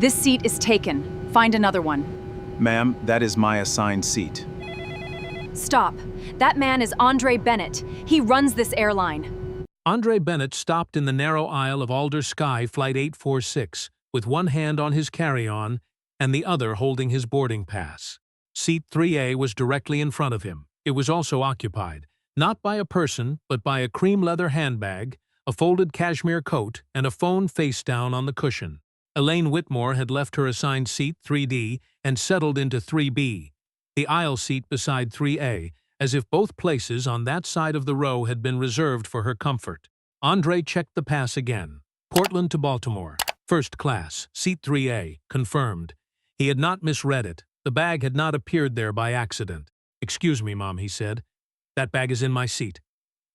This seat is taken. Find another one. Ma'am, that is my assigned seat. Stop. That man is Andre Bennett. He runs this airline. Andre Bennett stopped in the narrow aisle of Alder Sky Flight 846, with one hand on his carry-on and the other holding his boarding pass. Seat 3A was directly in front of him. It was also occupied, not by a person, but by a cream leather handbag, a folded cashmere coat, and a phone face down on the cushion. Elaine Whitmore had left her assigned seat 3D and settled into 3B, the aisle seat beside 3A, as if both places on that side of the row had been reserved for her comfort. Andre checked the pass again. Portland to Baltimore. First class, seat 3A, confirmed. He had not misread it. The bag had not appeared there by accident. "Excuse me, Mom," he said. "That bag is in my seat."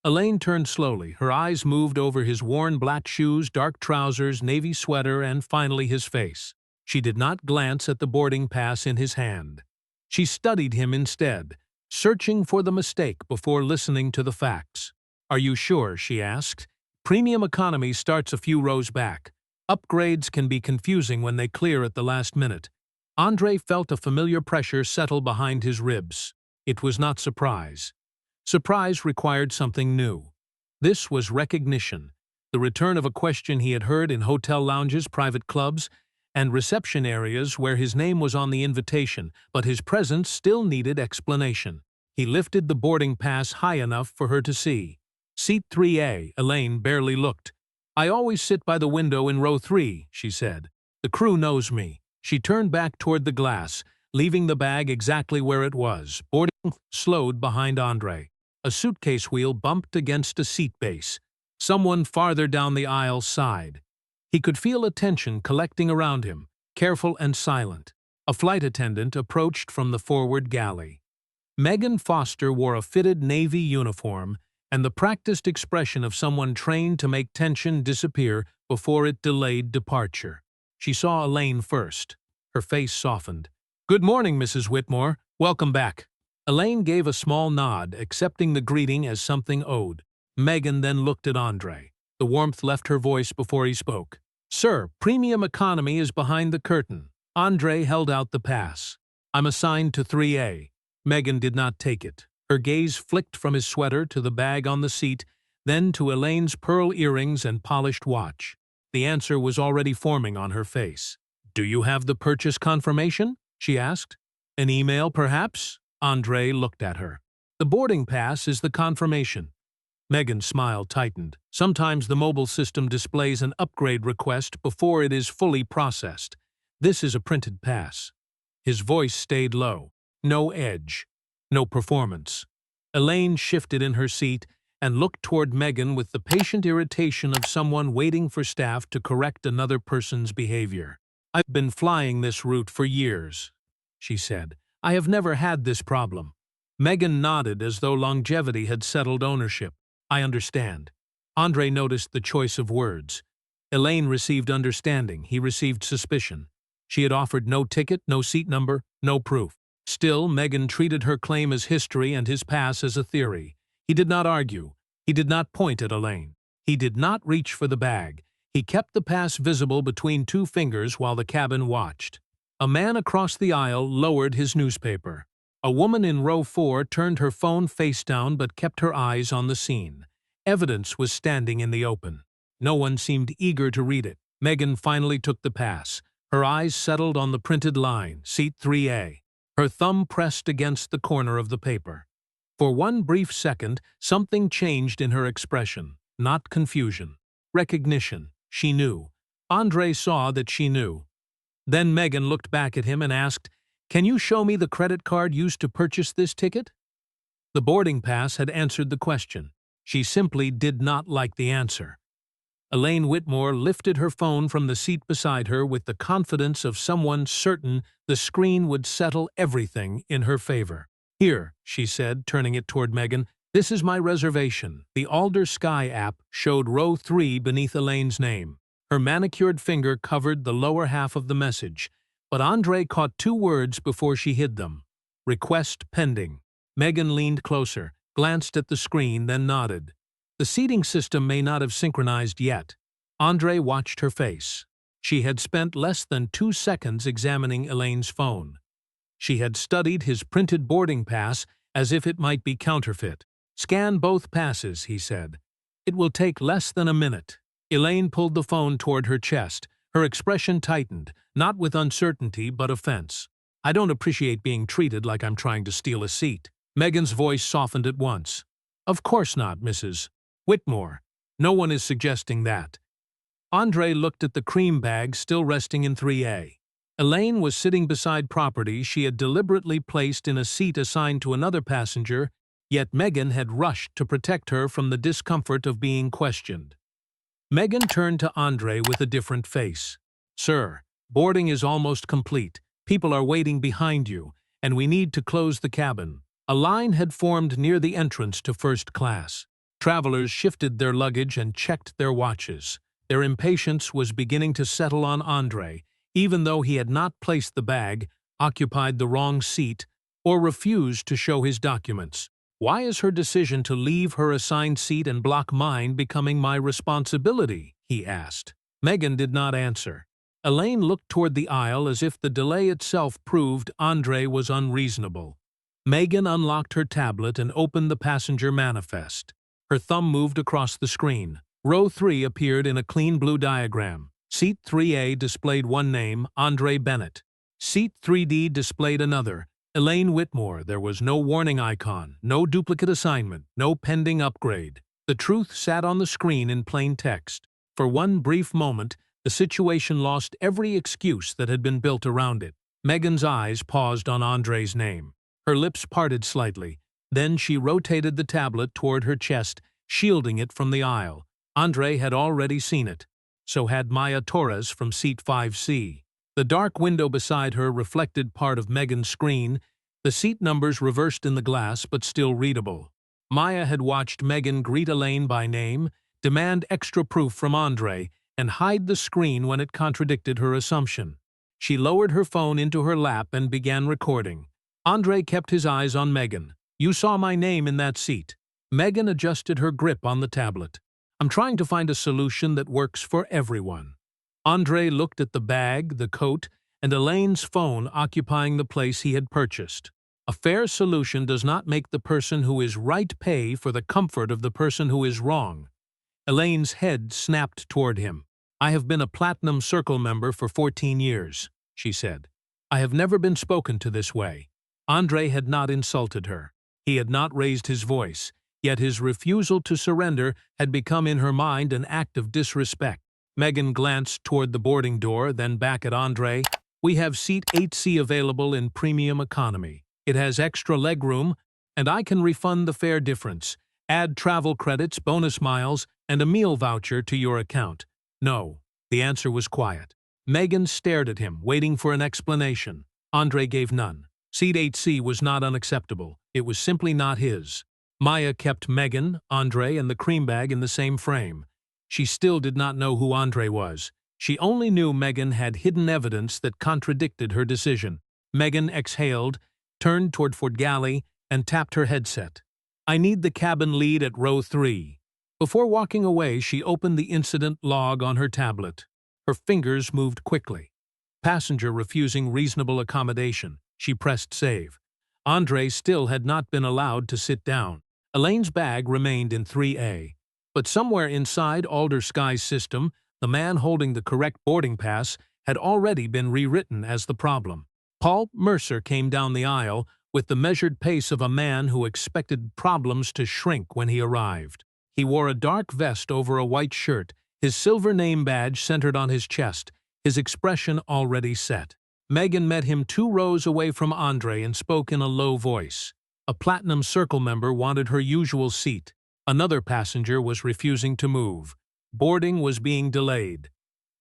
Elaine turned slowly. Her eyes moved over his worn black shoes, dark trousers, navy sweater, and finally his face. She did not glance at the boarding pass in his hand. She studied him instead, searching for the mistake before listening to the facts. "Are you sure?" she asked. "Premium economy starts a few rows back. Upgrades can be confusing when they clear at the last minute." Andre felt a familiar pressure settle behind his ribs. It was not surprise. Surprise required something new. This was recognition, the return of a question he had heard in hotel lounges, private clubs, and reception areas where his name was on the invitation, but his presence still needed explanation. He lifted the boarding pass high enough for her to see. Seat 3A, Elaine barely looked. "I always sit by the window in row 3, she said. "The crew knows me." She turned back toward the glass, leaving the bag exactly where it was. Boarding slowed behind Andre. A suitcase wheel bumped against a seat base. Someone farther down the aisle sighed. He could feel attention collecting around him, careful and silent. A flight attendant approached from the forward galley. Megan Foster wore a fitted navy uniform and the practiced expression of someone trained to make tension disappear before it delayed departure. She saw Elaine first. Her face softened. "Good morning, Mrs. Whitmore. Welcome back." Elaine gave a small nod, accepting the greeting as something owed. Megan then looked at Andre. The warmth left her voice before he spoke. "Sir, premium economy is behind the curtain." Andre held out the pass. "I'm assigned to 3A. Megan did not take it. Her gaze flicked from his sweater to the bag on the seat, then to Elaine's pearl earrings and polished watch. The answer was already forming on her face. "Do you have the purchase confirmation?" she asked. "An email, perhaps?" Andre looked at her. "The boarding pass is the confirmation." Megan's smile tightened. Sometimes the mobile system displays an upgrade request before it is fully processed. This is a printed pass. His voice stayed low. No edge. No performance. Elaine shifted in her seat and looked toward Megan with the patient irritation of someone waiting for staff to correct another person's behavior. "I've been flying this route for years," she said. "I have never had this problem." Megan nodded as though longevity had settled ownership. "I understand." Andre noticed the choice of words. Elaine received understanding, he received suspicion. She had offered no ticket, no seat number, no proof. Still, Megan treated her claim as history and his pass as a theory. He did not argue. He did not point at Elaine. He did not reach for the bag. He kept the pass visible between two fingers while the cabin watched. A man across the aisle lowered his newspaper. A woman in row 4 turned her phone face down but kept her eyes on the scene. Evidence was standing in the open. No one seemed eager to read it. Megan finally took the pass. Her eyes settled on the printed line, seat 3A. Her thumb pressed against the corner of the paper. For one brief second, something changed in her expression. Not confusion. Recognition. She knew. Andre saw that she knew. Then Megan looked back at him and asked, "Can you show me the credit card used to purchase this ticket?" The boarding pass had answered the question. She simply did not like the answer. Elaine Whitmore lifted her phone from the seat beside her with the confidence of someone certain the screen would settle everything in her favor. "Here," she said, turning it toward Megan. "This is my reservation." The Alder Sky app showed row 3 beneath Elaine's name. Her manicured finger covered the lower half of the message, but Andre caught two words before she hid them. "Request pending." Megan leaned closer, glanced at the screen, then nodded. The seating system may not have synchronized yet. Andre watched her face. She had spent less than 2 seconds examining Elaine's phone. She had studied his printed boarding pass as if it might be counterfeit. "Scan both passes," he said. "It will take less than a minute." Elaine pulled the phone toward her chest. Her expression tightened, not with uncertainty but offense. "I don't appreciate being treated like I'm trying to steal a seat." Megan's voice softened at once. "Of course not, Mrs. Whitmore. No one is suggesting that." Andre looked at the cream bag still resting in 3A. Elaine was sitting beside property she had deliberately placed in a seat assigned to another passenger, yet Megan had rushed to protect her from the discomfort of being questioned. Megan turned to Andre with a different face. "Sir, boarding is almost complete. People are waiting behind you, and we need to close the cabin." A line had formed near the entrance to first class. Travelers shifted their luggage and checked their watches. Their impatience was beginning to settle on Andre, even though he had not placed the bag, occupied the wrong seat, or refused to show his documents. "Why is her decision to leave her assigned seat and block mine becoming my responsibility?" he asked. Megan did not answer. Elaine looked toward the aisle as if the delay itself proved Andre was unreasonable. Megan unlocked her tablet and opened the passenger manifest. Her thumb moved across the screen. Row 3 appeared in a clean blue diagram. Seat 3A displayed one name, Andre Bennett. Seat 3D displayed another, Elaine Whitmore. There was no warning icon, no duplicate assignment, no pending upgrade. The truth sat on the screen in plain text. For one brief moment, the situation lost every excuse that had been built around it. Megan's eyes paused on Andre's name. Her lips parted slightly. Then she rotated the tablet toward her chest, shielding it from the aisle. Andre had already seen it. So had Maya Torres from seat 5C. The dark window beside her reflected part of Megan's screen, the seat numbers reversed in the glass but still readable. Maya had watched Megan greet Elaine by name, demand extra proof from Andre, and hide the screen when it contradicted her assumption. She lowered her phone into her lap and began recording. Andre kept his eyes on Megan. "You saw my name in that seat." Megan adjusted her grip on the tablet. "I'm trying to find a solution that works for everyone." Andre looked at the bag, the coat, and Elaine's phone occupying the place he had purchased. "A fair solution does not make the person who is right pay for the comfort of the person who is wrong." Elaine's head snapped toward him. "I have been a Platinum Circle member for 14 years, she said. "I have never been spoken to this way." Andre had not insulted her. He had not raised his voice, yet his refusal to surrender had become in her mind an act of disrespect. Megan glanced toward the boarding door, then back at Andre. "We have seat 8C available in premium economy. It has extra legroom, and I can refund the fare difference, add travel credits, bonus miles, and a meal voucher to your account." "No." The answer was quiet. Megan stared at him, waiting for an explanation. Andre gave none. Seat 8C was not unacceptable. It was simply not his. Maya kept Megan, Andre, and the cream bag in the same frame. She still did not know who Andre was. She only knew Megan had hidden evidence that contradicted her decision. Megan exhaled, turned toward Fort Galley, and tapped her headset. "I need the cabin lead at row 3. Before walking away, she opened the incident log on her tablet. Her fingers moved quickly. Passenger refusing reasonable accommodation. She pressed save. Andre still had not been allowed to sit down. Elaine's bag remained in 3A. But somewhere inside Alder Sky's system, the man holding the correct boarding pass had already been rewritten as the problem. Paul Mercer came down the aisle with the measured pace of a man who expected problems to shrink when he arrived. He wore a dark vest over a white shirt, his silver name badge centered on his chest, his expression already set. Megan met him 2 rows away from Andre and spoke in a low voice. A Platinum Circle member wanted her usual seat. Another passenger was refusing to move. Boarding was being delayed.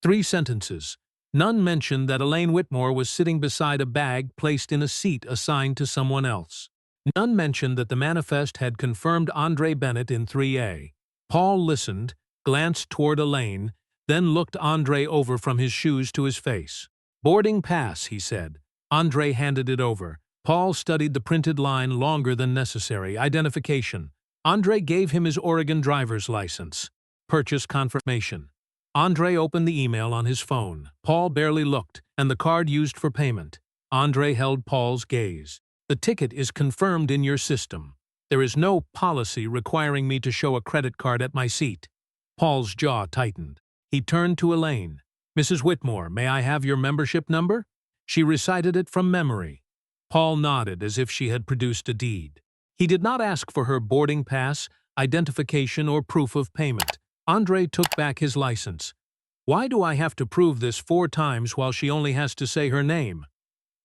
3 sentences. None mentioned that Elaine Whitmore was sitting beside a bag placed in a seat assigned to someone else. None mentioned that the manifest had confirmed Andre Bennett in 3A. Paul listened, glanced toward Elaine, then looked Andre over from his shoes to his face. "Boarding pass," he said. Andre handed it over. Paul studied the printed line longer than necessary. Identification. Andre gave him his Oregon driver's license. Purchase confirmation. Andre opened the email on his phone. Paul barely looked, and the card used for payment. Andre held Paul's gaze. The ticket is confirmed in your system. There is no policy requiring me to show a credit card at my seat. Paul's jaw tightened. He turned to Elaine. Mrs. Whitmore, may I have your membership number? She recited it from memory. Paul nodded as if she had produced a deed. He did not ask for her boarding pass, identification, or proof of payment. Andre took back his license. Why do I have to prove this 4 times while she only has to say her name?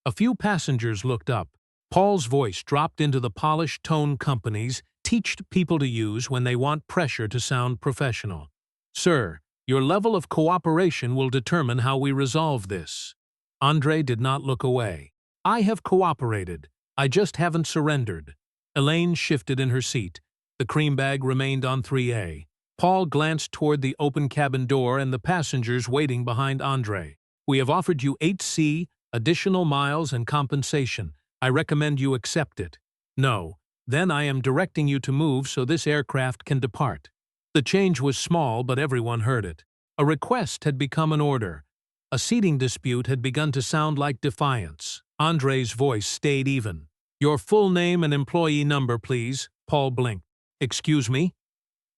A few passengers looked up. Paul's voice dropped into the polished tone companies teach people to use when they want pressure to sound professional. Sir, your level of cooperation will determine how we resolve this. Andre did not look away. I have cooperated. I just haven't surrendered. Elaine shifted in her seat. The cream bag remained on 3A. Paul glanced toward the open cabin door and the passengers waiting behind Andre. We have offered you 8C, additional miles and compensation. I recommend you accept it. No. Then I am directing you to move so this aircraft can depart. The change was small, but everyone heard it. A request had become an order. A seating dispute had begun to sound like defiance. Andre's voice stayed even. Your full name and employee number, please. Paul blinked. Excuse me?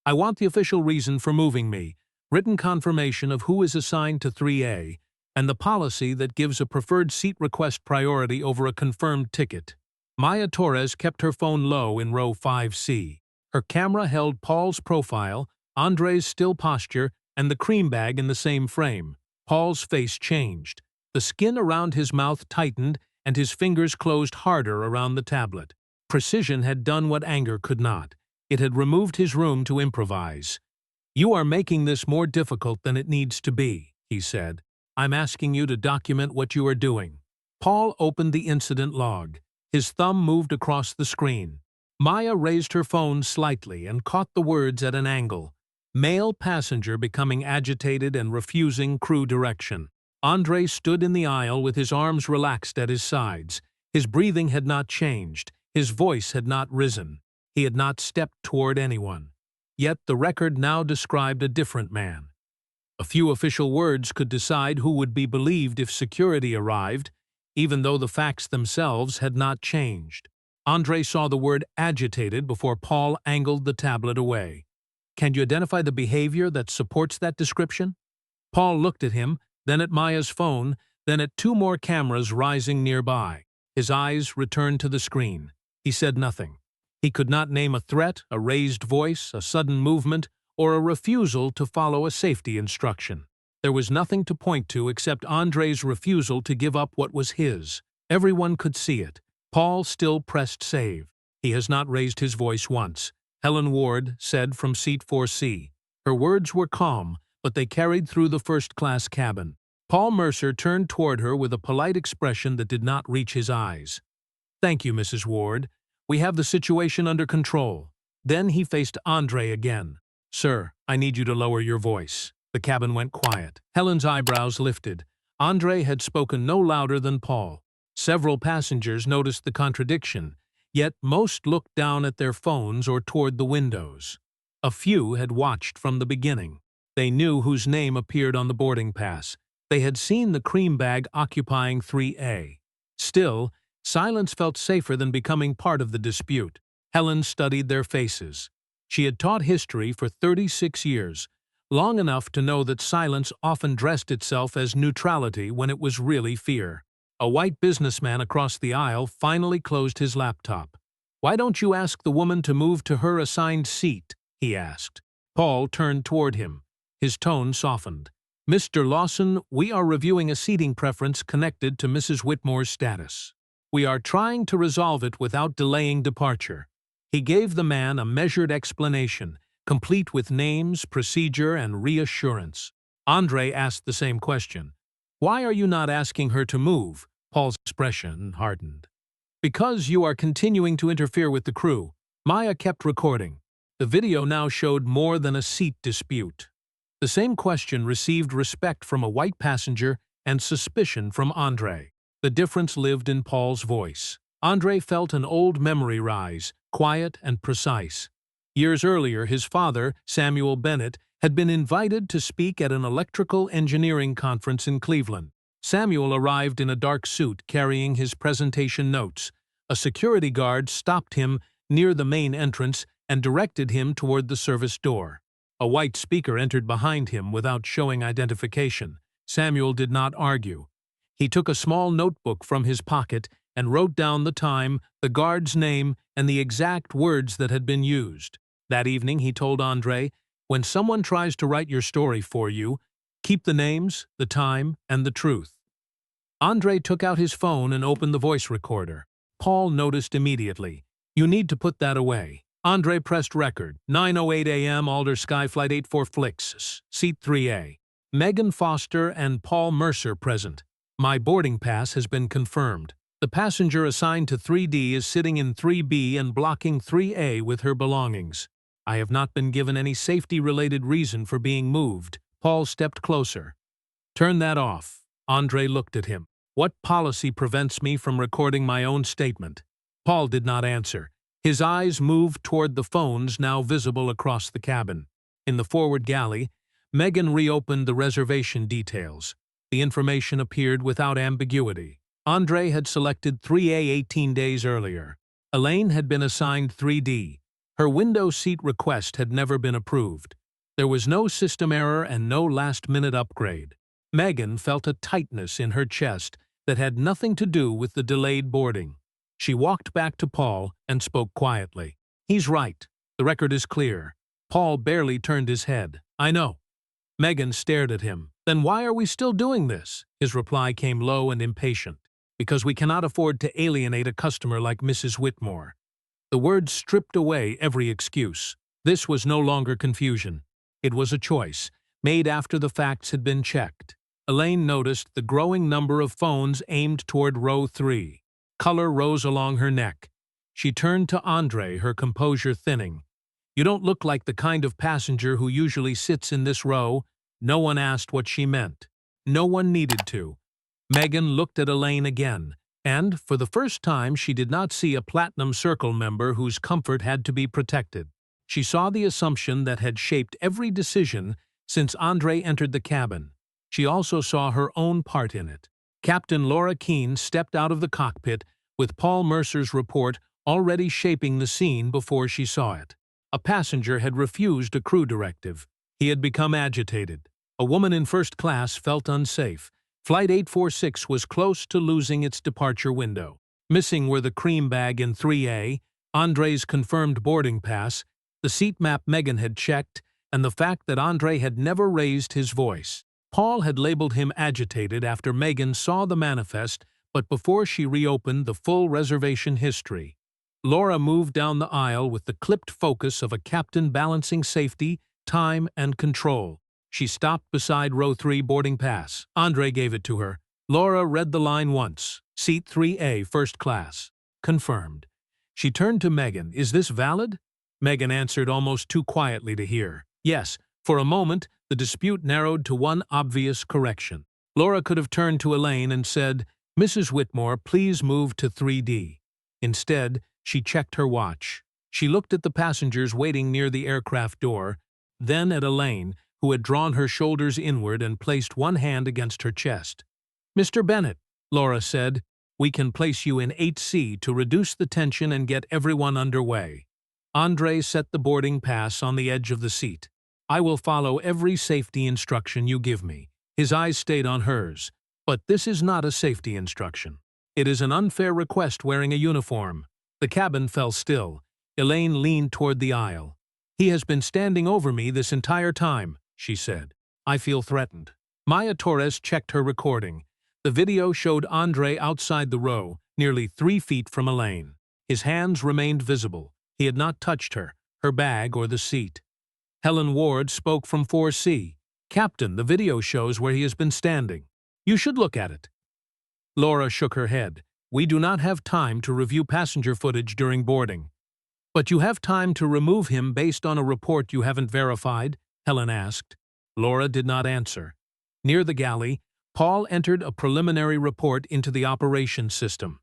I want the official reason for moving me, written confirmation of who is assigned to 3A, and the policy that gives a preferred seat request priority over a confirmed ticket. Maya Torres kept her phone low in row 5C. Her camera held Paul's profile, Andre's still posture, and the cream bag in the same frame. Paul's face changed. The skin around his mouth tightened, and his fingers closed harder around the tablet. Precision had done what anger could not. It had removed his room to improvise. You are making this more difficult than it needs to be, he said. I'm asking you to document what you are doing. Paul opened the incident log. His thumb moved across the screen. Maya raised her phone slightly and caught the words at an angle. Male passenger becoming agitated and refusing crew direction. Andre stood in the aisle with his arms relaxed at his sides. His breathing had not changed. His voice had not risen. He had not stepped toward anyone. Yet the record now described a different man. A few official words could decide who would be believed if security arrived, even though the facts themselves had not changed. Andre saw the word agitated before Paul angled the tablet away. Can you identify the behavior that supports that description? Paul looked at him, then at Maya's phone, then at 2 more cameras rising nearby. His eyes returned to the screen. He said nothing. He could not name a threat, a raised voice, a sudden movement, or a refusal to follow a safety instruction. There was nothing to point to except Andre's refusal to give up what was his. Everyone could see it. Paul still pressed save. He has not raised his voice once, Helen Ward said from seat 4C. Her words were calm, but they carried through the first-class cabin. Paul Mercer turned toward her with a polite expression that did not reach his eyes. Thank you, Mrs. Ward. We have the situation under control. Then he faced Andre again. Sir, I need you to lower your voice. The cabin went quiet. Helen's eyebrows lifted. Andre had spoken no louder than Paul. Several passengers noticed the contradiction, yet most looked down at their phones or toward the windows. A few had watched from the beginning. They knew whose name appeared on the boarding pass. They had seen the cream bag occupying 3A. Still, silence felt safer than becoming part of the dispute. Helen studied their faces. She had taught history for 36 years, long enough to know that silence often dressed itself as neutrality when it was really fear. A white businessman across the aisle finally closed his laptop. Why don't you ask the woman to move to her assigned seat? He asked. Paul turned toward him. His tone softened. Mr. Lawson, we are reviewing a seating preference connected to Mrs. Whitmore's status. We are trying to resolve it without delaying departure. He gave the man a measured explanation, complete with names, procedure, and reassurance. Andre asked the same question. Why are you not asking her to move? Paul's expression hardened. Because you are continuing to interfere with the crew. Maya kept recording. The video now showed more than a seat dispute. The same question received respect from a white passenger and suspicion from Andre. The difference lived in Paul's voice. Andre felt an old memory rise, quiet and precise. Years earlier, his father, Samuel Bennett, had been invited to speak at an electrical engineering conference in Cleveland. Samuel arrived in a dark suit carrying his presentation notes. A security guard stopped him near the main entrance and directed him toward the service door. A white speaker entered behind him without showing identification. Samuel did not argue. He took a small notebook from his pocket and wrote down the time, the guard's name, and the exact words that had been used. That evening, he told Andre, "When someone tries to write your story for you, keep the names, the time, and the truth." Andre took out his phone and opened the voice recorder. Paul noticed immediately. "You need to put that away." Andre pressed record. 9:08 a.m. Alder Sky Flight 84 Seat 3A. Megan Foster and Paul Mercer present. My boarding pass has been confirmed. The passenger assigned to 3D is sitting in 3B and blocking 3A with her belongings. I have not been given any safety-related reason for being moved. Paul stepped closer. "Turn that off." Andre looked at him. "What policy prevents me from recording my own statement?" Paul did not answer. His eyes moved toward the phones now visible across the cabin. In the forward galley, Megan reopened the reservation details. The information appeared without ambiguity. Andre had selected 3A 18 days earlier. Elaine had been assigned 3D. Her window seat request had never been approved. There was no system error and no last-minute upgrade. Megan felt a tightness in her chest that had nothing to do with the delayed boarding. She walked back to Paul and spoke quietly. "He's right. The record is clear." Paul barely turned his head. "I know." Megan stared at him. "Then why are we still doing this?" His reply came low and impatient. "Because we cannot afford to alienate a customer like Mrs. Whitmore." The words stripped away every excuse. This was no longer confusion. It was a choice, made after the facts had been checked. Elaine noticed the growing number of phones aimed toward row 3. Color rose along her neck. She turned to Andre, her composure thinning. "You don't look like the kind of passenger who usually sits in this row." No one asked what she meant. No one needed to. Megan looked at Elaine again, and, for the first time, she did not see a Platinum Circle member whose comfort had to be protected. She saw the assumption that had shaped every decision since Andre entered the cabin. She also saw her own part in it. Captain Laura Keene stepped out of the cockpit with Paul Mercer's report already shaping the scene before she saw it. A passenger had refused a crew directive. He had become agitated. A woman in first class felt unsafe. Flight 846 was close to losing its departure window. Missing were the cream bag in 3A, Andre's confirmed boarding pass, the seat map Megan had checked, and the fact that Andre had never raised his voice. Paul had labeled him agitated after Megan saw the manifest, but before she reopened the full reservation history. Laura moved down the aisle with the clipped focus of a captain balancing safety, time, and control. She stopped beside row 3 boarding pass. Andre gave it to her. Laura read the line once. Seat 3A, first class. Confirmed. She turned to Megan. "Is this valid?" Megan answered almost too quietly to hear. "Yes." For a moment, the dispute narrowed to one obvious correction. Laura could have turned to Elaine and said, "Mrs. Whitmore, please move to 3D. Instead, she checked her watch. She looked at the passengers waiting near the aircraft door, then at Elaine, who had drawn her shoulders inward and placed one hand against her chest. "Mr. Bennett," Laura said, "we can place you in 8C to reduce the tension and get everyone underway." Andre set the boarding pass on the edge of the seat. "I will follow every safety instruction you give me." His eyes stayed on hers. "But this is not a safety instruction. It is an unfair request wearing a uniform." The cabin fell still. Elaine leaned toward the aisle. "He has been standing over me this entire time," she said. "I feel threatened." Maya Torres checked her recording. The video showed Andre outside the row, nearly 3 feet from Elaine. His hands remained visible. He had not touched her, her bag, or the seat. Helen Ward spoke from 4C. "Captain, the video shows where he has been standing. You should look at it." Laura shook her head. "We do not have time to review passenger footage during boarding." "But you have time to remove him based on a report you haven't verified?" Helen asked. Laura did not answer. Near the galley, Paul entered a preliminary report into the operations system.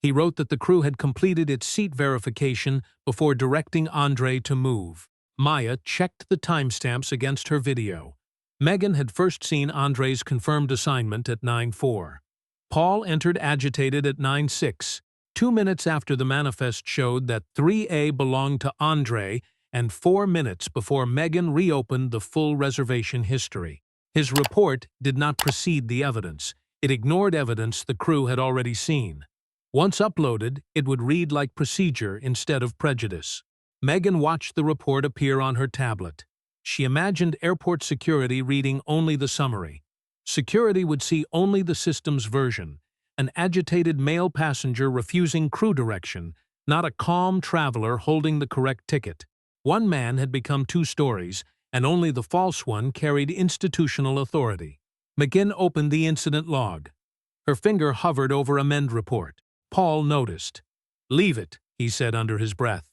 He wrote that the crew had completed its seat verification before directing Andre to move. Maya checked the timestamps against her video. Megan had first seen Andre's confirmed assignment at 9:04. Paul entered agitated at 9:06, 2 minutes after the manifest showed that 3A belonged to Andre and 4 minutes before Megan reopened the full reservation history. His report did not precede the evidence. It ignored evidence the crew had already seen. Once uploaded, it would read like procedure instead of prejudice. Megan watched the report appear on her tablet. She imagined airport security reading only the summary. Security would see only the system's version, an agitated male passenger refusing crew direction, not a calm traveler holding the correct ticket. One man had become 2 stories, and only the false one carried institutional authority. McGinn opened the incident log. Her finger hovered over amend report. Paul noticed. "Leave it," he said under his breath.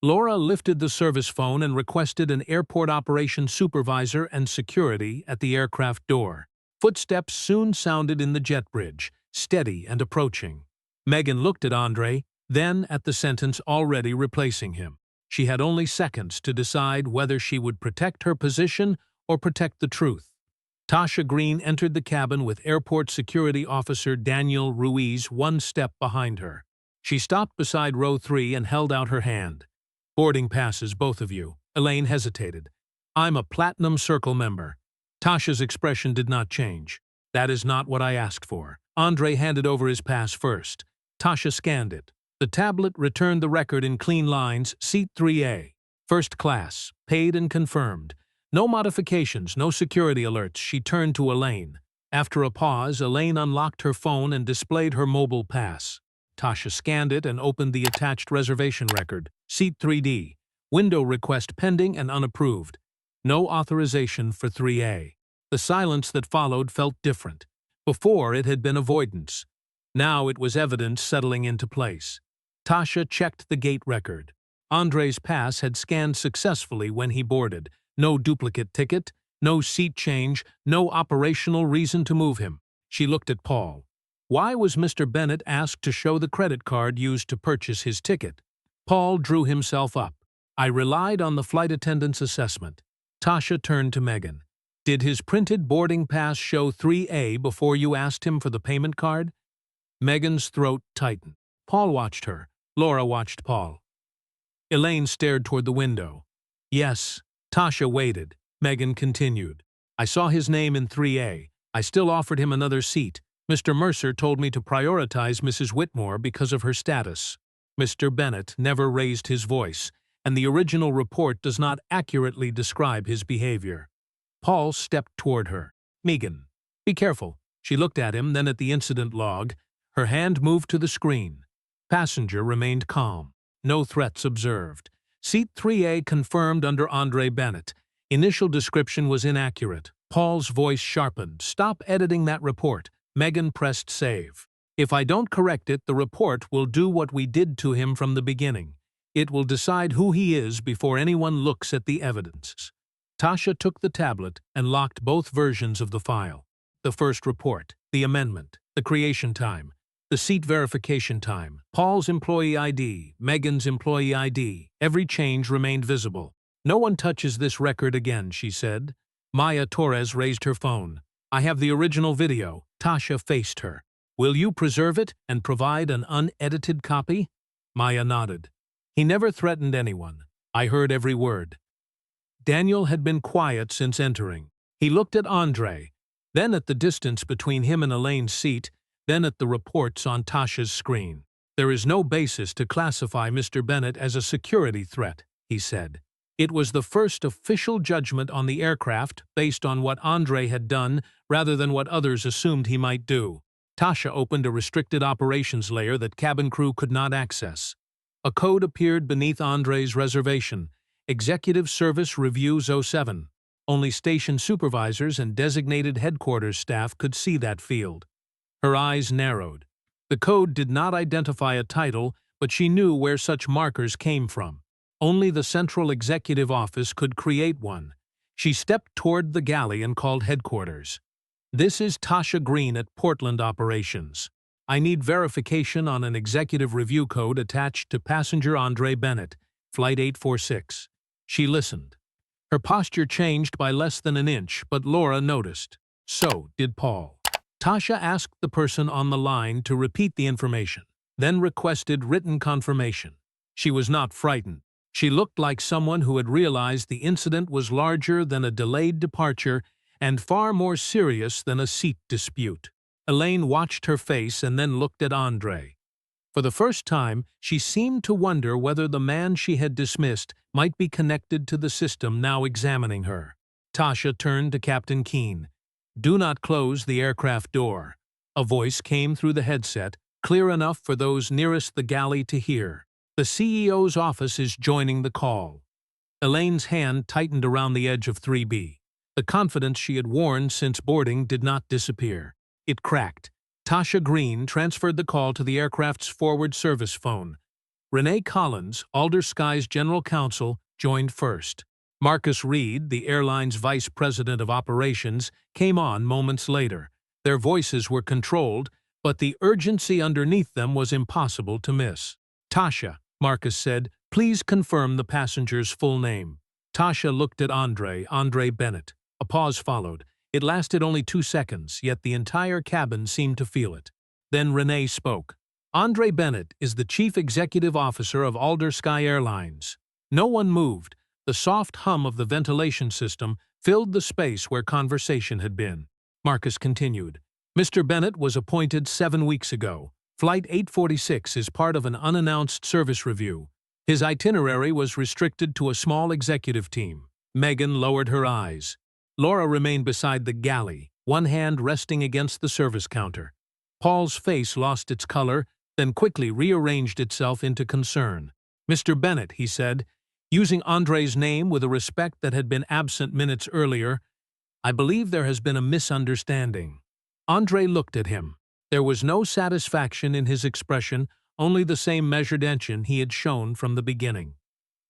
Laura lifted the service phone and requested an airport operations supervisor and security at the aircraft door. Footsteps soon sounded in the jet bridge, steady and approaching. Megan looked at Andre, then at the sentence already replacing him. She had only seconds to decide whether she would protect her position or protect the truth. Tasha Green entered the cabin with Airport Security Officer Daniel Ruiz 1 step behind her. She stopped beside row 3 and held out her hand. "Boarding passes, both of you." Elaine hesitated. "I'm a Platinum Circle member." Tasha's expression did not change. "That is not what I asked for." Andre handed over his pass first. Tasha scanned it. The tablet returned the record in clean lines, seat 3A. First class, paid and confirmed. No modifications, no security alerts. She turned to Elaine. After a pause, Elaine unlocked her phone and displayed her mobile pass. Tasha scanned it and opened the attached reservation record. Seat 3D. Window request pending and unapproved. No authorization for 3A. The silence that followed felt different. Before, it had been avoidance. Now it was evidence settling into place. Tasha checked the gate record. Andre's pass had scanned successfully when he boarded. No duplicate ticket, no seat change, no operational reason to move him. She looked at Paul. Why was Mr. Bennett asked to show the credit card used to purchase his ticket? Paul drew himself up. "I relied on the flight attendant's assessment." Tasha turned to Megan. "Did his printed boarding pass show 3A before you asked him for the payment card?" Megan's throat tightened. Paul watched her. Laura watched Paul. Elaine stared toward the window. "Yes." Tasha waited. Megan continued. "I saw his name in 3A. I still offered him another seat. Mr. Mercer told me to prioritize Mrs. Whitmore because of her status." Mr. Bennett never raised his voice, and the original report does not accurately describe his behavior. Paul stepped toward her. "Megan, be careful." She looked at him, then at the incident log. Her hand moved to the screen. Passenger remained calm. No threats observed. Seat 3A confirmed under Andre Bennett. Initial description was inaccurate. Paul's voice sharpened. "Stop editing that report." Megan pressed save. "If I don't correct it, the report will do what we did to him from the beginning. It will decide who he is before anyone looks at the evidence." Tasha took the tablet and locked both versions of the file. The first report, the amendment, the creation time, the seat verification time, Paul's employee ID, Megan's employee ID. Every change remained visible. "No one touches this record again," she said. Maya Torres raised her phone. "I have the original video." Tasha faced her. "Will you preserve it and provide an unedited copy?" Maya nodded. "He never threatened anyone. I heard every word." Daniel had been quiet since entering. He looked at Andre, then at the distance between him and Elaine's seat, then at the reports on Tasha's screen. "There is no basis to classify Mr. Bennett as a security threat," he said. It was the first official judgment on the aircraft based on what Andre had done rather than what others assumed he might do. Tasha opened a restricted operations layer that cabin crew could not access. A code appeared beneath Andre's reservation, Executive Service Reviews 07. Only station supervisors and designated headquarters staff could see that field. Her eyes narrowed. The code did not identify a title, but she knew where such markers came from. Only the Central Executive Office could create one. She stepped toward the galley and called headquarters. "This is Tasha Green at Portland Operations. I need verification on an executive review code attached to passenger Andre Bennett, Flight 846. She listened. Her posture changed by less than an inch, but Laura noticed. So did Paul. Tasha asked the person on the line to repeat the information, then requested written confirmation. She was not frightened. She looked like someone who had realized the incident was larger than a delayed departure and far more serious than a seat dispute. Elaine watched her face and then looked at Andre. For the first time, she seemed to wonder whether the man she had dismissed might be connected to the system now examining her. Tasha turned to Captain Keene. "Do not close the aircraft door." A voice came through the headset, clear enough for those nearest the galley to hear. "The CEO's office is joining the call." Elaine's hand tightened around the edge of 3B. The confidence she had worn since boarding did not disappear. It cracked. Tasha Green transferred the call to the aircraft's forward service phone. Renee Collins, Alder Sky's general counsel, joined first. Marcus Reed, the airline's vice president of operations, came on moments later. Their voices were controlled, but the urgency underneath them was impossible to miss. "Tasha," Marcus said, "please confirm the passenger's full name." Tasha looked at Andre Bennett. A pause followed. It lasted only 2 seconds, yet the entire cabin seemed to feel it. Then Renee spoke. "Andre Bennett is the chief executive officer of Alder Sky Airlines." No one moved. The soft hum of the ventilation system filled the space where conversation had been. Marcus continued. "Mr. Bennett was appointed 7 weeks ago. Flight 846 is part of an unannounced service review. His itinerary was restricted to a small executive team." Megan lowered her eyes. Laura remained beside the galley, one hand resting against the service counter. Paul's face lost its color, then quickly rearranged itself into concern. "Mr. Bennett," he said, using Andre's name with a respect that had been absent minutes earlier, "I believe there has been a misunderstanding." Andre looked at him. There was no satisfaction in his expression, only the same measured tension he had shown from the beginning.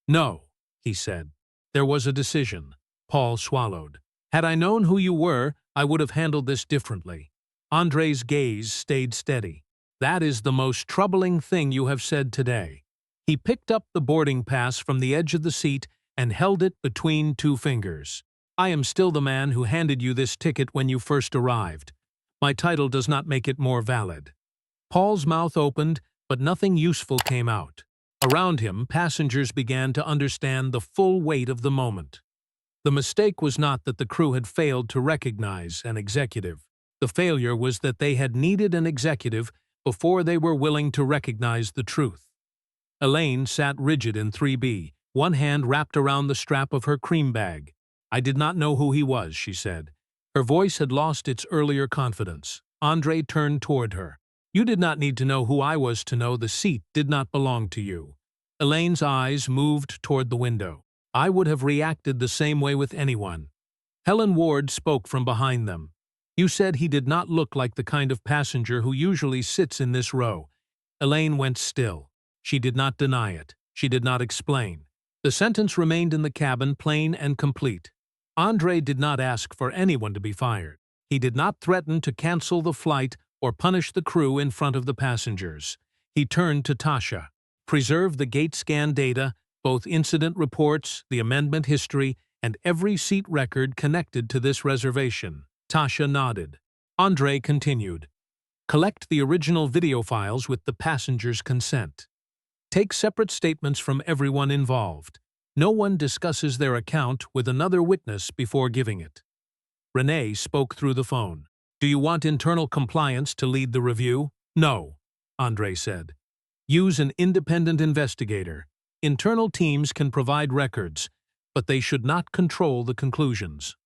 "No," he said. "There was a decision." Paul swallowed. "Had I known who you were, I would have handled this differently." Andre's gaze stayed steady. "That is the most troubling thing you have said today." He picked up the boarding pass from the edge of the seat and held it between 2 fingers. "I am still the man who handed you this ticket when you first arrived. My title does not make it more valid." Paul's mouth opened, but nothing useful came out. Around him, passengers began to understand the full weight of the moment. The mistake was not that the crew had failed to recognize an executive. The failure was that they had needed an executive before they were willing to recognize the truth. Elaine sat rigid in 3B, one hand wrapped around the strap of her cream bag. "I did not know who he was," she said. Her voice had lost its earlier confidence. Andre turned toward her. "You did not need to know who I was to know the seat did not belong to you." Elaine's eyes moved toward the window. "I would have reacted the same way with anyone." Helen Ward spoke from behind them. "You said he did not look like the kind of passenger who usually sits in this row." Elaine went still. She did not deny it. She did not explain. The sentence remained in the cabin, plain and complete. Andre did not ask for anyone to be fired. He did not threaten to cancel the flight or punish the crew in front of the passengers. He turned to Tasha. "Preserve the gate scan data, both incident reports, the amendment history, and every seat record connected to this reservation." Tasha nodded. Andre continued. "Collect the original video files with the passengers' consent. Take separate statements from everyone involved. No one discusses their account with another witness before giving it." Renee spoke through the phone. "Do you want internal compliance to lead the review?" "No," Andre said. "Use an independent investigator. Internal teams can provide records, but they should not control the conclusions."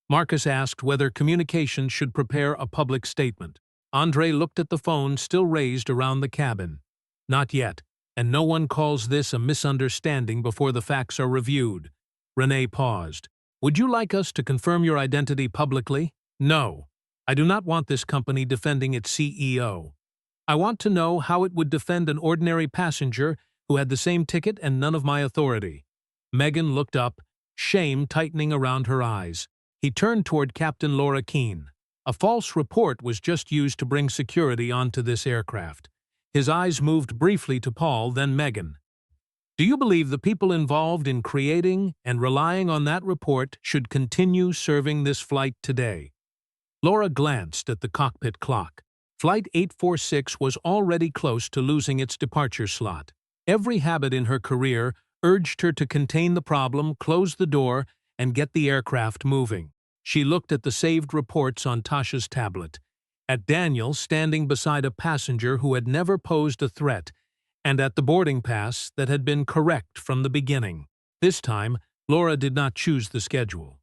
Marcus asked whether communications should prepare a public statement. Andre looked at the phone still raised around the cabin. "Not yet, and no one calls this a misunderstanding before the facts are reviewed." Renee paused. "Would you like us to confirm your identity publicly?" "No. I do not want this company defending its CEO. I want to know how it would defend an ordinary passenger who had the same ticket and none of my authority." Megan looked up, shame tightening around her eyes. He turned toward Captain Laura Keene. "A false report was just used to bring security onto this aircraft." His eyes moved briefly to Paul, then Megan. Do you believe the people involved in creating and relying on that report should continue serving this flight today? Laura glanced at the cockpit clock. Flight 846 was already close to losing its departure slot. Every habit in her career urged her to contain the problem, close the door, and get the aircraft moving. She looked at the saved reports on Tasha's tablet, at Daniel standing beside a passenger who had never posed a threat, and at the boarding pass that had been correct from the beginning. This time, Laura did not choose the schedule.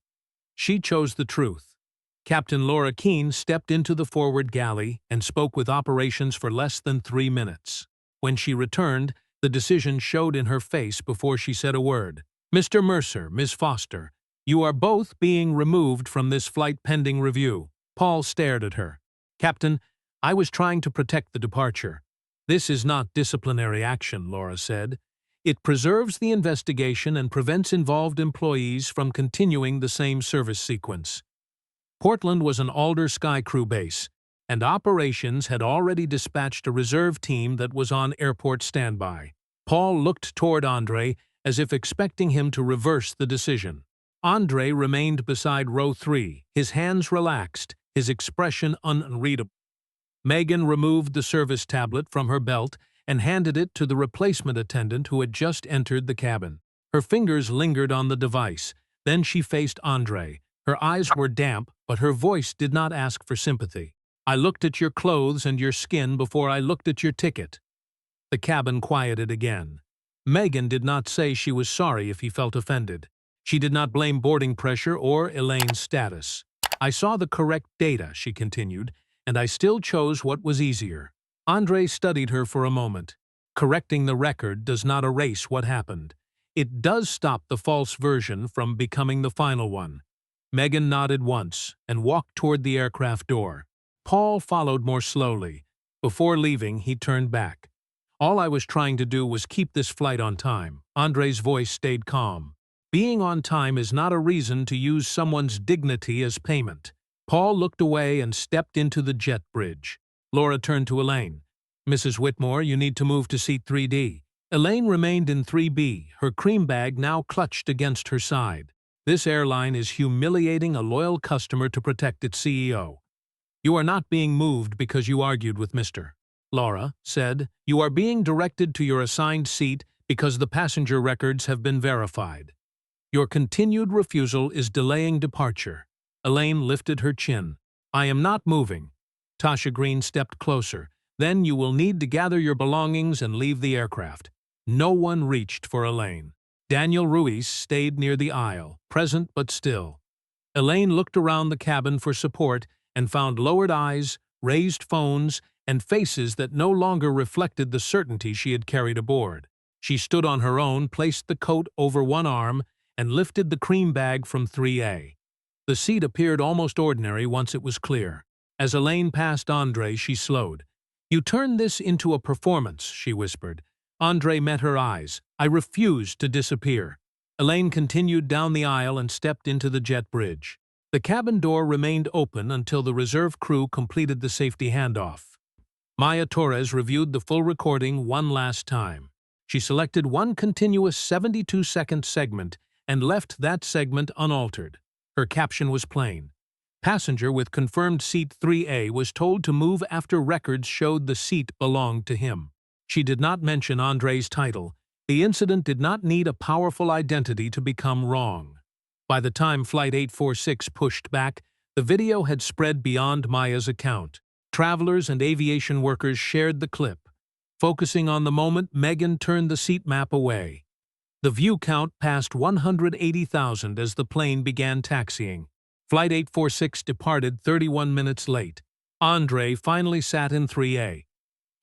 She chose the truth. Captain Laura Keene stepped into the forward galley and spoke with operations for less than 3 minutes. When she returned, the decision showed in her face before she said a word. "Mr. Mercer, Miss Foster, you are both being removed from this flight pending review." Paul stared at her. "Captain, I was trying to protect the departure." "This is not disciplinary action," Laura said. "It preserves the investigation and prevents involved employees from continuing the same service sequence." Portland was an Alder Sky crew base, and operations had already dispatched a reserve team that was on airport standby. Paul looked toward Andre as if expecting him to reverse the decision. Andre remained beside row 3, his hands relaxed, his expression unreadable. Megan removed the service tablet from her belt and handed it to the replacement attendant who had just entered the cabin. Her fingers lingered on the device. Then she faced Andre. Her eyes were damp, but her voice did not ask for sympathy. "I looked at your clothes and your skin before I looked at your ticket." The cabin quieted again. Megan did not say she was sorry if he felt offended. She did not blame boarding pressure or Elaine's status. "I saw the correct data," she continued, "and I still chose what was easier." Andre studied her for a moment. "Correcting the record does not erase what happened. It does stop the false version from becoming the final one." Megan nodded once and walked toward the aircraft door. Paul followed more slowly. Before leaving, he turned back. "All I was trying to do was keep this flight on time." Andre's voice stayed calm. "Being on time is not a reason to use someone's dignity as payment." Paul looked away and stepped into the jet bridge. Laura turned to Elaine. "Mrs. Whitmore, you need to move to seat 3D. Elaine remained in 3B, her cream bag now clutched against her side. "This airline is humiliating a loyal customer to protect its CEO. You are not being moved because you argued with Mr. Laura said, "You are being directed to your assigned seat because the passenger records have been verified. Your continued refusal is delaying departure." Elaine lifted her chin. "I am not moving." Tasha Green stepped closer. "Then you will need to gather your belongings and leave the aircraft." No one reached for Elaine. Daniel Ruiz stayed near the aisle, present but still. Elaine looked around the cabin for support and found lowered eyes, raised phones, and faces that no longer reflected the certainty she had carried aboard. She stood on her own, placed the coat over one arm, and lifted the cream bag from 3A. The seat appeared almost ordinary once it was clear. As Elaine passed Andre, she slowed. "You turned this into a performance," she whispered. Andre met her eyes. "I refuse to disappear." Elaine continued down the aisle and stepped into the jet bridge. The cabin door remained open until the reserve crew completed the safety handoff. Maya Torres reviewed the full recording one last time. She selected one continuous 72-second segment and left that segment unaltered. Her caption was plain. Passenger with confirmed seat 3A was told to move after records showed the seat belonged to him. She did not mention Andre's title. The incident did not need a powerful identity to become wrong. By the time Flight 846 pushed back, the video had spread beyond Maya's account. Travelers and aviation workers shared the clip. Focusing on the moment, Megan turned the seat map away. The view count passed 180,000 as the plane began taxiing. Flight 846 departed 31 minutes late. Andre finally sat in 3A.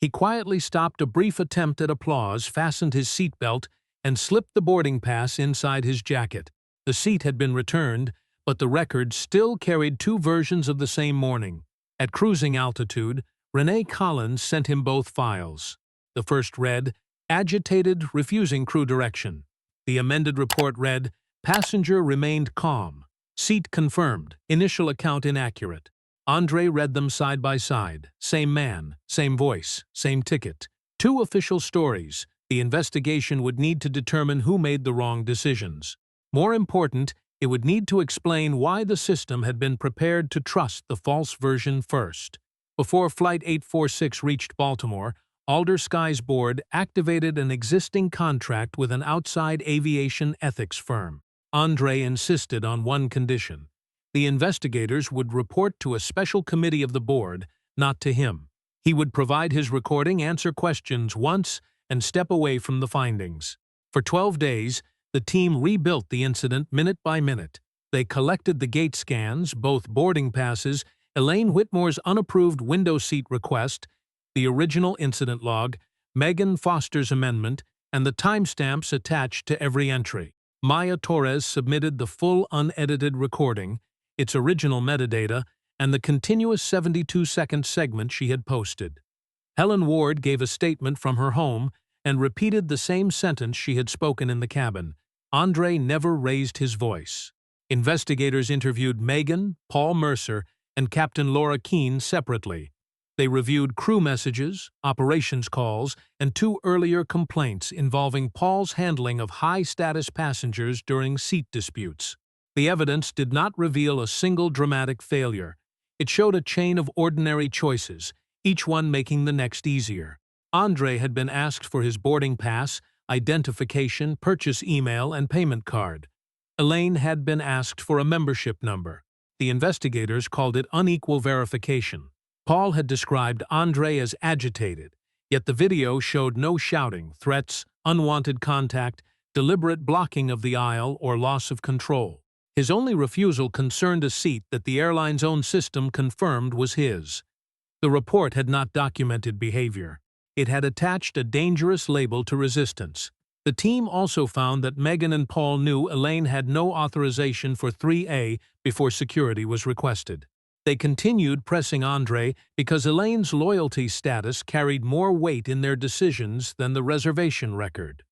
He quietly stopped a brief attempt at applause, fastened his seatbelt, and slipped the boarding pass inside his jacket. The seat had been returned, but the record still carried two versions of the same morning. At cruising altitude, Renee Collins sent him both files. The first read, "Agitated, refusing crew direction." The amended report read, "Passenger remained calm. Seat confirmed. Initial account inaccurate." Andre read them side by side. Same man, same voice, same ticket. Two official stories. The investigation would need to determine who made the wrong decisions. More important, it would need to explain why the system had been prepared to trust the false version first. Before Flight 846 reached Baltimore, Alder Sky's board activated an existing contract with an outside aviation ethics firm. Andre insisted on one condition. The investigators would report to a special committee of the board, not to him. He would provide his recording, answer questions once, and step away from the findings. For 12 days, the team rebuilt the incident minute by minute. They collected the gate scans, both boarding passes, Elaine Whitmore's unapproved window seat request, the original incident log, Megan Foster's amendment, and the timestamps attached to every entry. Maya Torres submitted the full unedited recording, its original metadata, and the continuous 72-second segment she had posted. Helen Ward gave a statement from her home and repeated the same sentence she had spoken in the cabin. Andre never raised his voice. Investigators interviewed Megan, Paul Mercer, and Captain Laura Keene separately. They reviewed crew messages, operations calls, and 2 earlier complaints involving Paul's handling of high-status passengers during seat disputes. The evidence did not reveal a single dramatic failure. It showed a chain of ordinary choices, each one making the next easier. Andre had been asked for his boarding pass, identification, purchase email, and payment card. Elaine had been asked for a membership number. The investigators called it unequal verification. Paul had described Andre as agitated, yet the video showed no shouting, threats, unwanted contact, deliberate blocking of the aisle, or loss of control. His only refusal concerned a seat that the airline's own system confirmed was his. The report had not documented behavior. It had attached a dangerous label to resistance. The team also found that Megan and Paul knew Elaine had no authorization for 3A before security was requested. They continued pressing Andre because Elaine's loyalty status carried more weight in their decisions than the reservation record.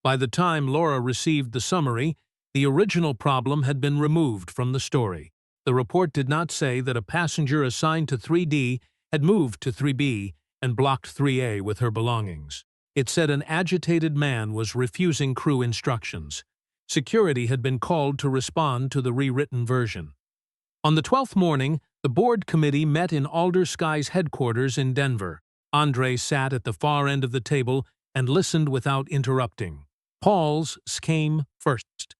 By the time Laura received the summary, the original problem had been removed from the story. The report did not say that a passenger assigned to 3D had moved to 3B and blocked 3A with her belongings. It said an agitated man was refusing crew instructions. Security had been called to respond to the rewritten version. On the 12th morning, the board committee met in Alder Sky's headquarters in Denver. Andre sat at the far end of the table and listened without interrupting. Paul's came first.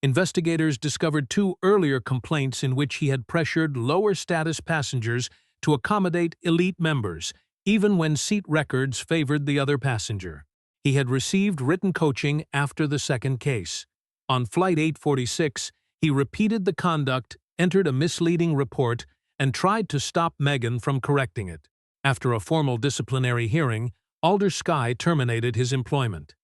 Investigators discovered 2 earlier complaints in which he had pressured lower-status passengers to accommodate elite members, even when seat records favored the other passenger. He had received written coaching after the second case. On Flight 846, he repeated the conduct, entered a misleading report, and tried to stop Megan from correcting it. After a formal disciplinary hearing, Alder Sky terminated his employment.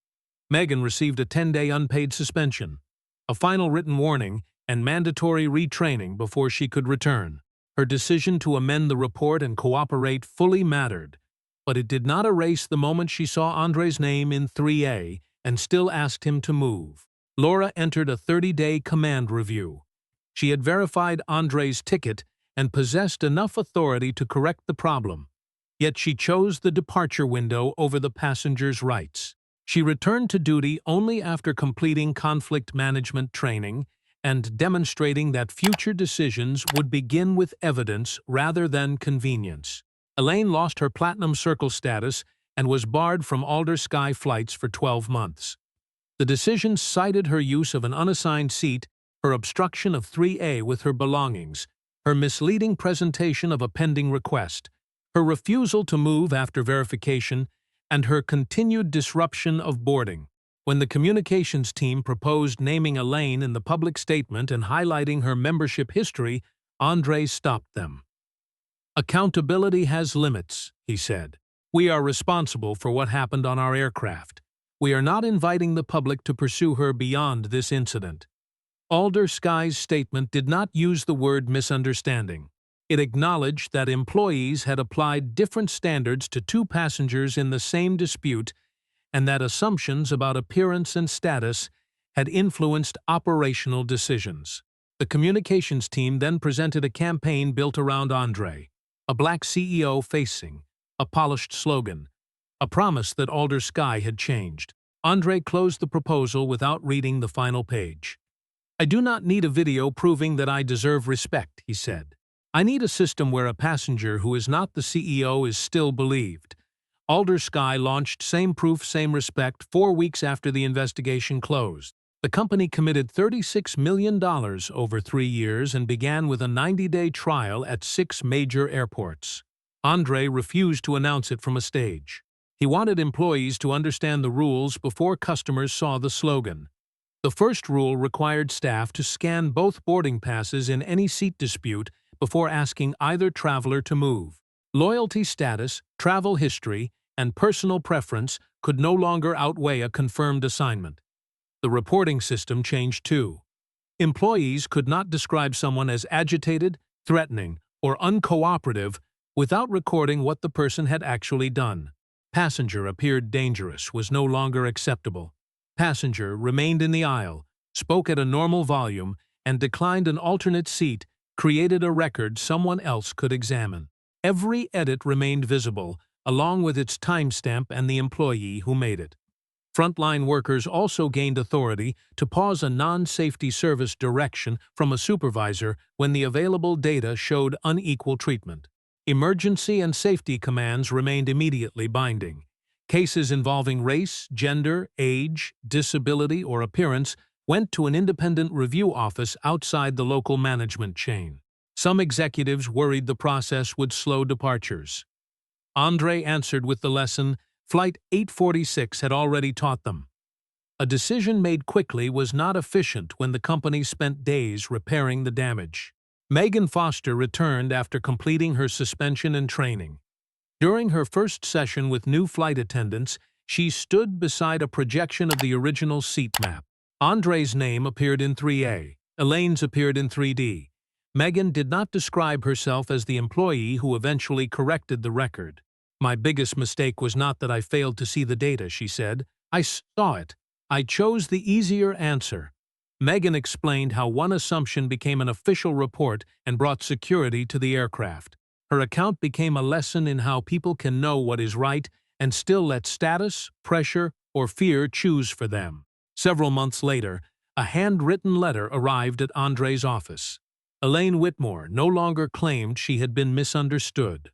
Megan received a 10-day unpaid suspension, a final written warning, and mandatory retraining before she could return. Her decision to amend the report and cooperate fully mattered, but it did not erase the moment she saw Andre's name in 3A and still asked him to move. Laura entered a 30-day command review. She had verified Andre's ticket and possessed enough authority to correct the problem, yet she chose the departure window over the passenger's rights. She returned to duty only after completing conflict management training and demonstrating that future decisions would begin with evidence rather than convenience. Elaine lost her Platinum Circle status and was barred from Alder Sky flights for 12 months. The decision cited her use of an unassigned seat, her obstruction of 3A with her belongings, her misleading presentation of a pending request, her refusal to move after verification, and her continued disruption of boarding. When the communications team proposed naming Elaine in the public statement and highlighting her membership history, Andre stopped them. "Accountability has limits," he said. "We are responsible for what happened on our aircraft. We are not inviting the public to pursue her beyond this incident." Alder Sky's statement did not use the word misunderstanding. It acknowledged that employees had applied different standards to 2 passengers in the same dispute and that assumptions about appearance and status had influenced operational decisions. The communications team then presented a campaign built around Andre, a Black CEO facing, a polished slogan, a promise that Alder Sky had changed. Andre closed the proposal without reading the final page. "I do not need a video proving that I deserve respect," he said. "I need a system where a passenger who is not the CEO is still believed." Alder Sky launched Same Proof, Same Respect 4 weeks after the investigation closed. The company committed $36 million over 3 years and began with a 90-day trial at 6 major airports. Andre refused to announce it from a stage. He wanted employees to understand the rules before customers saw the slogan. The first rule required staff to scan both boarding passes in any seat dispute before asking either traveler to move. Loyalty status, travel history, and personal preference could no longer outweigh a confirmed assignment. The reporting system changed too. Employees could not describe someone as agitated, threatening, or uncooperative without recording what the person had actually done. Passenger appeared dangerous was no longer acceptable. Passenger remained in the aisle, spoke at a normal volume, and declined an alternate seat, created a record someone else could examine. Every edit remained visible, along with its timestamp and the employee who made it. Frontline workers also gained authority to pause a non-safety service direction from a supervisor when the available data showed unequal treatment. Emergency and safety commands remained immediately binding. Cases involving race, gender, age, disability, or appearance went to an independent review office outside the local management chain. Some executives worried the process would slow departures. Andre answered with the lesson Flight 846 had already taught them. A decision made quickly was not efficient when the company spent days repairing the damage. Megan Foster returned after completing her suspension and training. During her first session with new flight attendants, she stood beside a projection of the original seat map. Andre's name appeared in 3A. Elaine's appeared in 3D. Megan did not describe herself as the employee who eventually corrected the record. "My biggest mistake was not that I failed to see the data," she said. "I saw it. I chose the easier answer." Megan explained how one assumption became an official report and brought security to the aircraft. Her account became a lesson in how people can know what is right and still let status, pressure, or fear choose for them. Several months later, a handwritten letter arrived at Andre's office. Elaine Whitmore no longer claimed she had been misunderstood.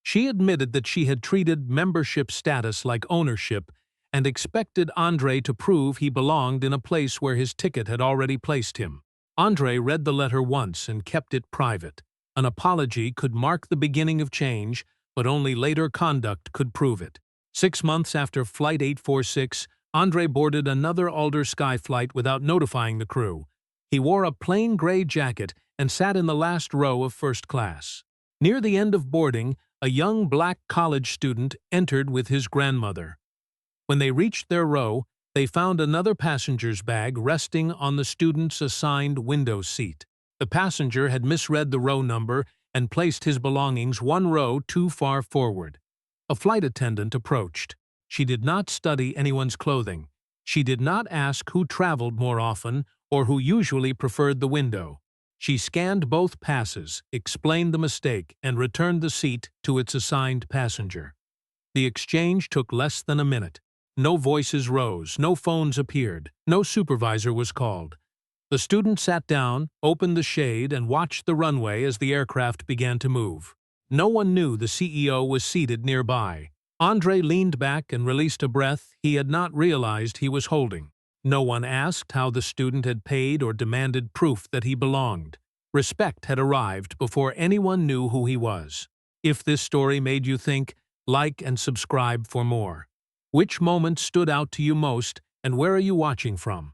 She admitted that she had treated membership status like ownership and expected Andre to prove he belonged in a place where his ticket had already placed him. Andre read the letter once and kept it private. An apology could mark the beginning of change, but only later conduct could prove it. 6 months after Flight 846, Andre boarded another Alder Sky flight without notifying the crew. He wore a plain gray jacket and sat in the last row of first class. Near the end of boarding, a young black college student entered with his grandmother. When they reached their row, they found another passenger's bag resting on the student's assigned window seat. The passenger had misread the row number and placed his belongings 1 row too far forward. A flight attendant approached. She did not study anyone's clothing. She did not ask who traveled more often or who usually preferred the window. She scanned both passes, explained the mistake, and returned the seat to its assigned passenger. The exchange took less than a minute. No voices rose, no phones appeared, no supervisor was called. The student sat down, opened the shade, and watched the runway as the aircraft began to move. No one knew the CEO was seated nearby. Andre leaned back and released a breath he had not realized he was holding. No one asked how the student had paid or demanded proof that he belonged. Respect had arrived before anyone knew who he was. If this story made you think, like and subscribe for more. Which moment stood out to you most, and where are you watching from?